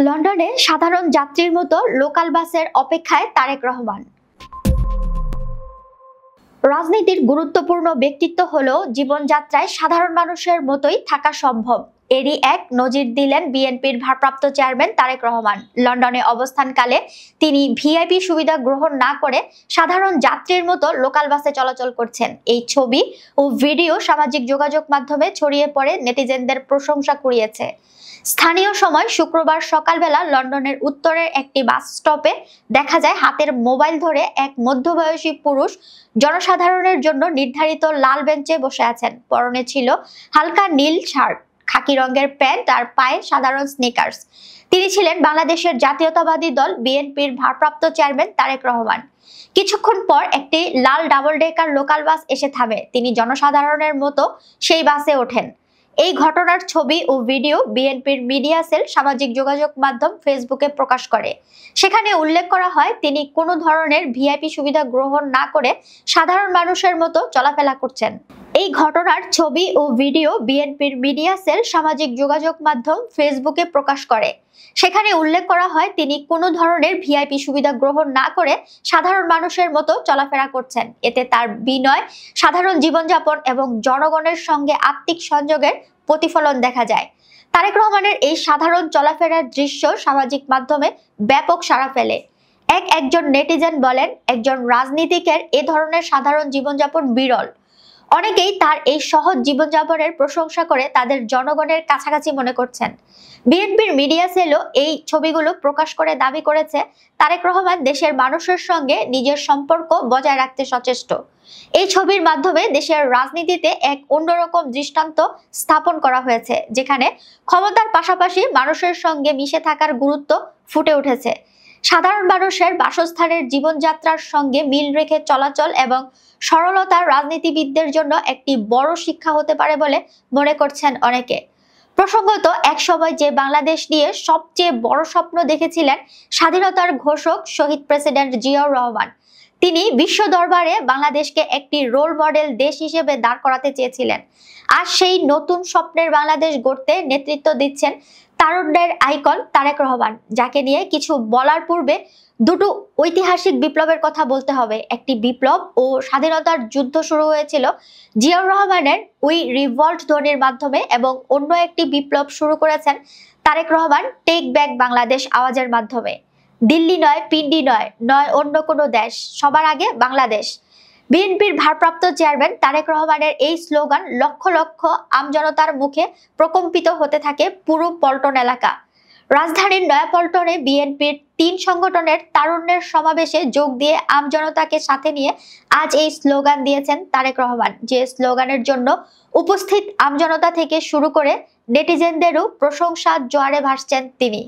লন্ডনে সাধারণ যাত্রীর মতো লোকাল বাসের অপেক্ষায় তারেক রহমান। রাজনীতির গুরুত্বপূর্ণ ব্যক্তিত্ব হলেও জীবনযাত্রায় সাধারণ মানুষের মতোই থাকা সম্ভব, এরই এক নজির দিলেন বিএনপির ভারপ্রাপ্ত চেয়ারম্যান তারেক রহমান। লন্ডনে অবস্থানকালে তিনি ভিআইপি সুবিধা গ্রহণ না করে সাধারণ যাত্রীর মতো লোকাল বাসে চলাচল করছেন। এই ছবি ও ভিডিও সামাজিক যোগাযোগ মাধ্যমে ছড়িয়ে পড়ে নেটিজেনদের প্রশংসা কুড়িয়েছে। স্থানীয় সময় শুক্রবার সকালবেলা লন্ডনের উত্তরের একটি বাস স্টপে দেখা যায় হাতের মোবাইল ধরে এক মধ্যবয়সী পুরুষ জনসাধারণের জন্য নির্ধারিত লাল বেঞ্চে বসে আছেন। পরনে ছিল হালকা নীল শার্ট, খাকি রঙের প্যান্ট আর পায়ে সাধারণ স্নিকার্স। তিনি ছিলেন বাংলাদেশের জাতীয়তাবাদী দল বিএনপির ভারপ্রাপ্ত চেয়ারম্যান তারেক রহমান। কিছুক্ষণ পর একটি লাল ডাবল ডেকার লোকাল বাস এসে থামে। তিনি জনসাধারণের মতো সেই বাসে ওঠেন। এই ঘটনার ছবি ও ভিডিও বিএনপির মিডিয়া সেল সামাজিক যোগাযোগ মাধ্যম ফেসবুকে প্রকাশ করে। সেখানে উল্লেখ করা হয়, তিনি কোনো ধরনের ভিআইপি সুবিধা গ্রহণ না করে সাধারণ মানুষের মতো চলাফেরা করছেন। এই ঘটনার ছবি ও ভিডিও বিএনপির মিডিয়া সেল সামাজিক যোগাযোগ মাধ্যম ফেসবুকে প্রকাশ করে। সেখানে উল্লেখ করা হয়, তিনি কোনো ধরনের ভিআইপি সুবিধা গ্রহণ না করে সাধারণ মানুষের মতো চলাফেরা করছেন। এতে তার বিনয়, সাধারণ জীবনযাপন এবং জনগণের সঙ্গে আত্মিক সংযোগের প্রতিফলন দেখা যায়। তারেক রহমানের এই সাধারণ চলাফেরার দৃশ্য সামাজিক মাধ্যমে ব্যাপক সাড়া ফেলে। একজন নেটিজেন বলেন, একজন রাজনীতিকের এ ধরনের সাধারণ জীবনযাপন বিরল। অনেকেই তার এই সহজ জীবনযাপনের প্রশংসা করে তাদের জনগণের কাছাকাছি মনে করছেন। বিএনপির মিডিয়া সেলও এই ছবিগুলো প্রকাশ করে দাবি করেছে, তারেক রহমান দেশের মানুষের সঙ্গে নিজের সম্পর্ক বজায় রাখতে সচেষ্ট। এই ছবির মাধ্যমে দেশের রাজনীতিতে এক অন্যরকম দৃষ্টান্ত স্থাপন করা হয়েছে, যেখানে ক্ষমতার পাশাপাশি মানুষের সঙ্গে মিশে থাকার গুরুত্ব ফুটে উঠেছে। সাধারণ মানুষের বাসস্থানের জীবনযাত্রার সঙ্গে মিল রেখে চলাচল এবং সরলতা রাজনীতিবিদদের জন্য একটি বড় শিক্ষা হতে পারে বলে মনে করছেন অনেকে। প্রসঙ্গত, একসময় যে বাংলাদেশ নিয়ে সবচেয়ে বড় স্বপ্ন দেখেছিলেন স্বাধীনতার ঘোষক শহীদ প্রেসিডেন্ট জিয়াউর রহমান, তিনি বিশ্ব দরবারে বাংলাদেশকে একটি রোল মডেল দেশ হিসেবে দাঁড় করাতে চেয়েছিলেন। আজ সেই নতুন স্বপ্নের বাংলাদেশ গড়তে নেতৃত্ব দিচ্ছেন তারুণ্যের আইকন তারেক রহমান, যাকে নিয়ে কিছু বলার পূর্বে দুটো ঐতিহাসিক বিপ্লবের কথা বলতে হবে। একটি বিপ্লব ও স্বাধীনতার যুদ্ধ শুরু হয়েছিল জিয়াউর রহমানের উই রিভল্ট ধ্বনির মাধ্যমে, এবং অন্য একটি বিপ্লব শুরু করেছেন তারেক রহমান টেক ব্যাক বাংলাদেশ আওয়াজের মাধ্যমে। দিল্লি নয়, পিন্ডি নয়, নয় অন্য কোনো দেশ, সবার আগে বাংলাদেশ। বিএনপির ভারপ্রাপ্ত চেয়ারম্যান তারেক রহমানের এই স্লোগান লক্ষ লক্ষ আমজনতার মুখে প্রকম্পিত হতে থাকে পুরো পল্টন এলাকা। রাজধানীর নয়াপল্টনে বিএনপির 3 সংগঠনের তারুণ্যের সমাবেশে যোগ দিয়ে আমজনতাকে সাথে নিয়ে আজ এই স্লোগান দিয়েছেন তারেক রহমান, যে স্লোগানের জন্য উপস্থিত আমজনতা থেকে শুরু করে নেটিজেনদেরও প্রশংসার জোয়ারে ভাসছেন তিনি।